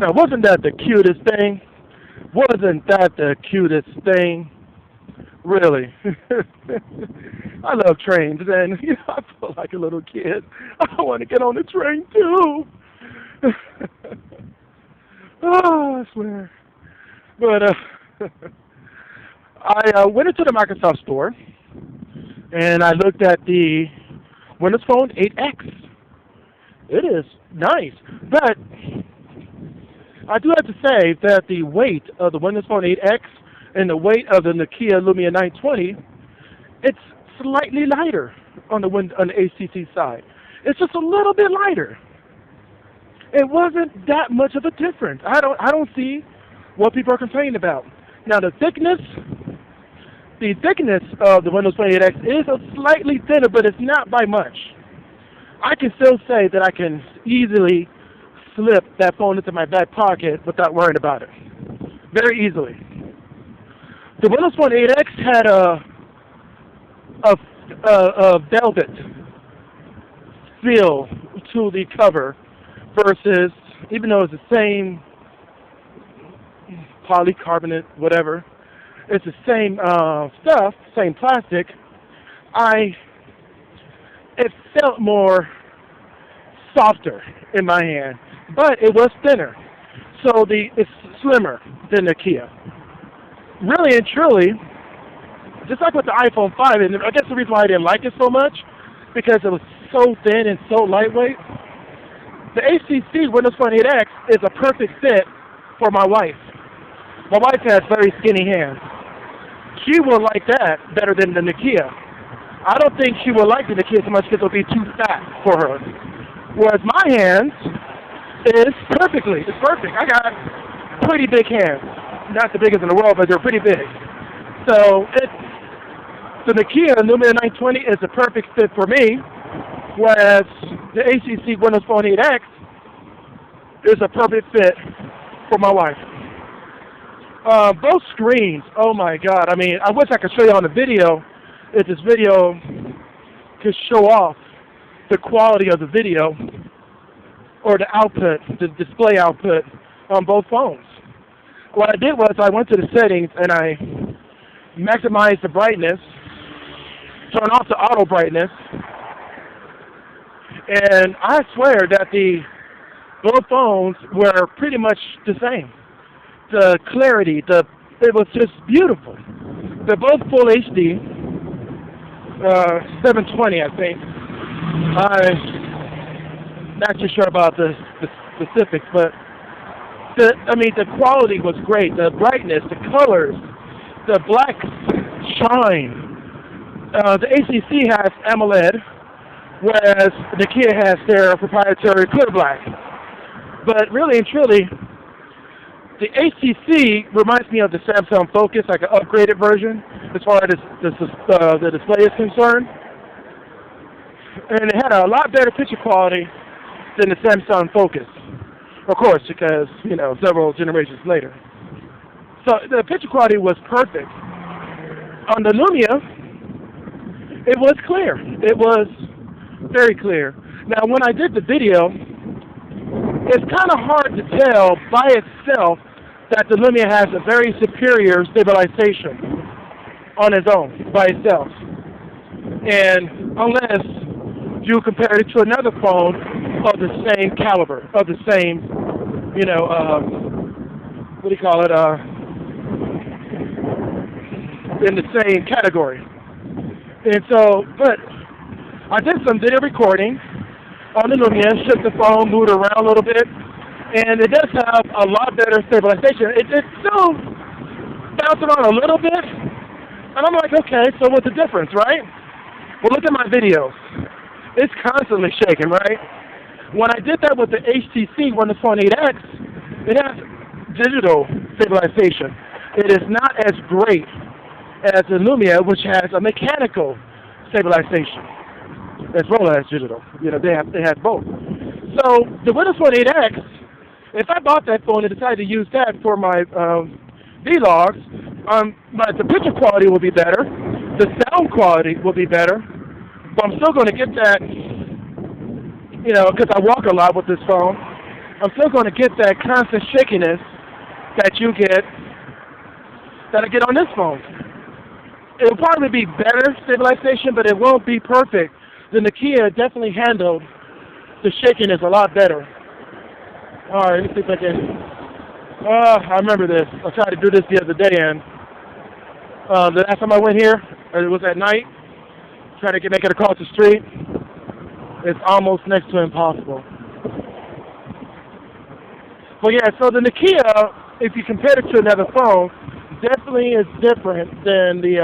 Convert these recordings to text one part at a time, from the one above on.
Now, wasn't that the cutest thing? Wasn't that the cutest thing? Really. I love trains, and I feel like a little kid. I want to get on the train too. Oh, I swear. But I went into the Microsoft store, and I looked at the Windows Phone 8X. It is nice, but I do have to say that the weight of the Windows Phone 8X and the weight of the Nokia Lumia 920, it's slightly lighter on the ACC side. It's just a little bit lighter. It wasn't that much of a difference. I don't see what people are complaining about. Now the thickness of the Windows Phone 8X is a slightly thinner, but it's not by much. I can still say that I can easily slip that phone into my back pocket without worrying about it. Very easily. The Windows Phone 8X had a velvet feel to the cover versus, even though it's the same polycarbonate, whatever, it's the same stuff, same plastic, it felt more softer in my hand, but it was thinner. So it's slimmer than the Kia. Really and truly, just like with the iPhone 5, and I guess the reason why I didn't like it so much, because it was so thin and so lightweight, the ACC Windows Phone 8X is a perfect fit for my wife. My wife has very skinny hands. She will like that better than the Nokia. I don't think she will like the Nokia so much because it'll be too fat for her. Whereas my hands is it's perfect. I got pretty big hands. Not the biggest in the world, but they're pretty big. So the Nokia Lumia 920 is a perfect fit for me, whereas the ACC Windows Phone 8X is a perfect fit for my wife. Both screens, oh my God. I mean, I wish I could show you on the video, if this video could show off the quality of the video or the output, the display output on both phones. What I did was I went to the settings and I maximized the brightness, turned off the auto brightness, and I swear that both phones were pretty much the same. The clarity, it was just beautiful. They're both full HD, 720 I think. I'm not too sure about the specifics, but the quality was great. The brightness, the colors, the black shine. The ACC has AMOLED, whereas the Kia has their proprietary clear black. But really and truly, the ACC reminds me of the Samsung Focus, like an upgraded version, as far as the display is concerned. And it had a lot better picture quality than the Samsung Focus. Of course, because, several generations later. So the picture quality was perfect. On the Lumia, it was clear. It was very clear. Now, when I did the video, it's kind of hard to tell by itself that the Lumia has a very superior stabilization on its own, by itself. And unless you compare it to another phone of the same caliber, of the same, in the same category. And so, but I did some video recording on the Lumia, shook the phone, moved around a little bit, and it does have a lot better stabilization. It still bounces around a little bit, and I'm like, okay, so what's the difference, right? Well, look at my videos. It's constantly shaking, right? When I did that with the HTC Windows Phone 8X, it has digital stabilization. It is not as great as the Lumia, which has a mechanical stabilization, as well as digital. They have both. So the Windows Phone 8X, if I bought that phone and decided to use that for my vlogs, the picture quality will be better, the sound quality will be better, but I'm still going to get that, because I walk a lot with this phone, I'm still going to get that constant shakiness that you get, that I get on this phone. It'll probably be better stabilization, but it won't be perfect. The Nokia definitely handled the shakiness a lot better. All right, let me see if I can. I remember this. I tried to do this the other day, and the last time I went here, it was at night. Trying to make it across the street. It's almost next to impossible. But yeah, so the Nokia, if you compare it to another phone, definitely is different than the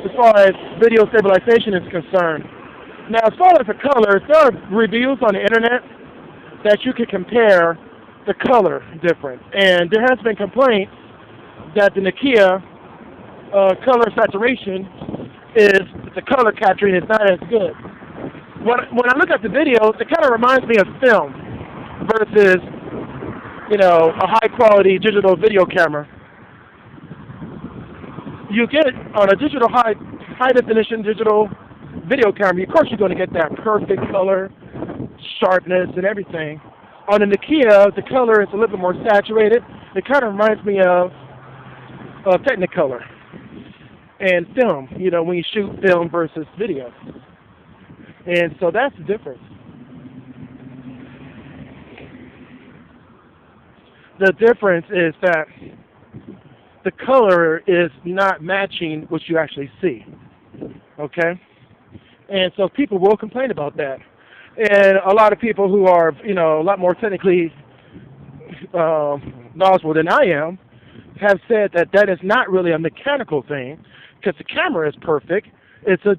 as far as video stabilization is concerned. Now, as far as the colors, there are reviews on the internet that you can compare the color difference, and there has been complaints that the Nokia color saturation is the color capturing is not as good. When I look at the videos, it kind of reminds me of film versus, you know, a high quality digital video camera. You get on a digital high definition digital video camera, of course you're going to get that perfect color, sharpness, and everything. On the Nokia, the color is a little bit more saturated. It kind of reminds me of Technicolor and film, you know, when you shoot film versus video. And so that's the difference. The difference is that the color is not matching what you actually see, okay? And so people will complain about that. And a lot of people who are, you know, a lot more technically knowledgeable than I am have said that that is not really a mechanical thing, because the camera is perfect. It's a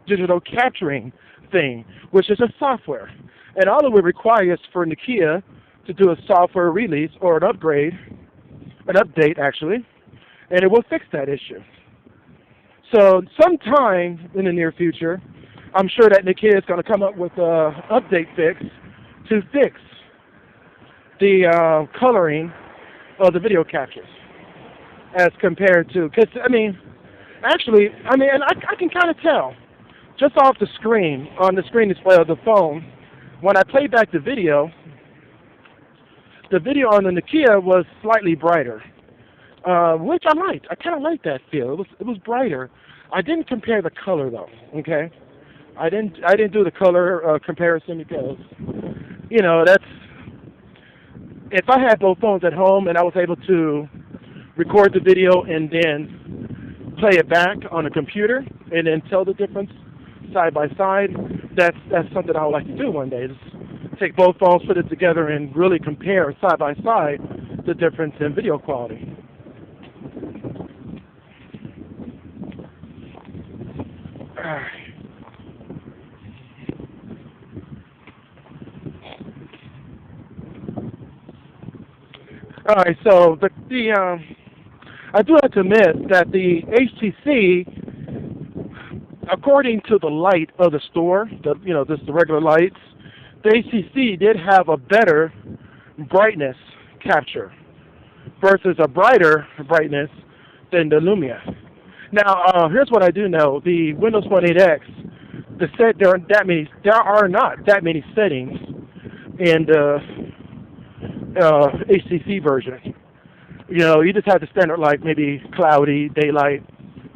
digital capturing thing, which is a software. And all it would require is for Nokia to do a software release or an upgrade, an update actually, and it will fix that issue. So sometime in the near future, I'm sure that Nokia is going to come up with an update fix to fix the coloring of the video captures as compared to, because I mean, actually, and I can kind of tell just off the screen, on the screen display of the phone, when I played back the video on the Nokia was slightly brighter, which I liked. I kind of liked that feel. It was brighter. I didn't compare the color though. Okay, I didn't do the color comparison because, you know, that's, if I had both phones at home and I was able to record the video and then play it back on a computer and then tell the difference side by side, that's something I would like to do one day. Just take both phones, put it together, and really compare side by side the difference in video quality. All right, so I do have to admit that the HTC, according to the light of the store, just the regular lights, the HTC did have a better brightness capture versus a brighter brightness than the Lumia. Now, here's what I do know: the Windows Phone 8X, there are not that many settings in the HTC version. You know, you just have the standard, like maybe cloudy, daylight,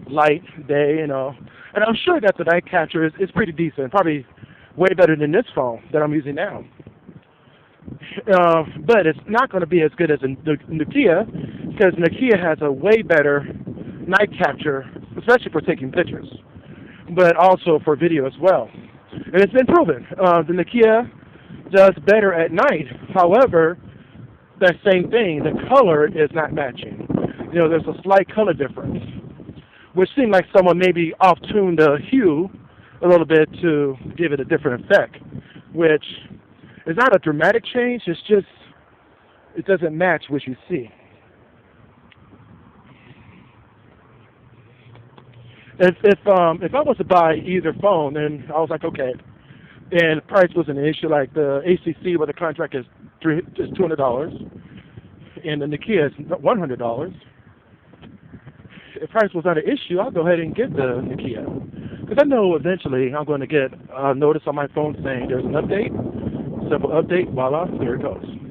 light, day, you know. And I'm sure that the night capture is pretty decent, probably way better than this phone that I'm using now. But it's not going to be as good as the Nokia, because Nokia has a way better night capture, especially for taking pictures, but also for video as well. And it's been proven. The Nokia does better at night. However, that same thing, the color is not matching. You know, there's a slight color difference, which seemed like someone maybe off-tuned the hue a little bit to give it a different effect, which is not a dramatic change. It's just, it doesn't match what you see. If I was to buy either phone, and I was like, okay, and price wasn't an issue, like the HTC where the contract is $200, and the Nokia is $100. If price was not an issue, I'll go ahead and get the Nokia, because I know eventually I'm going to get a notice on my phone saying there's an update, simple update. Voila, there it goes.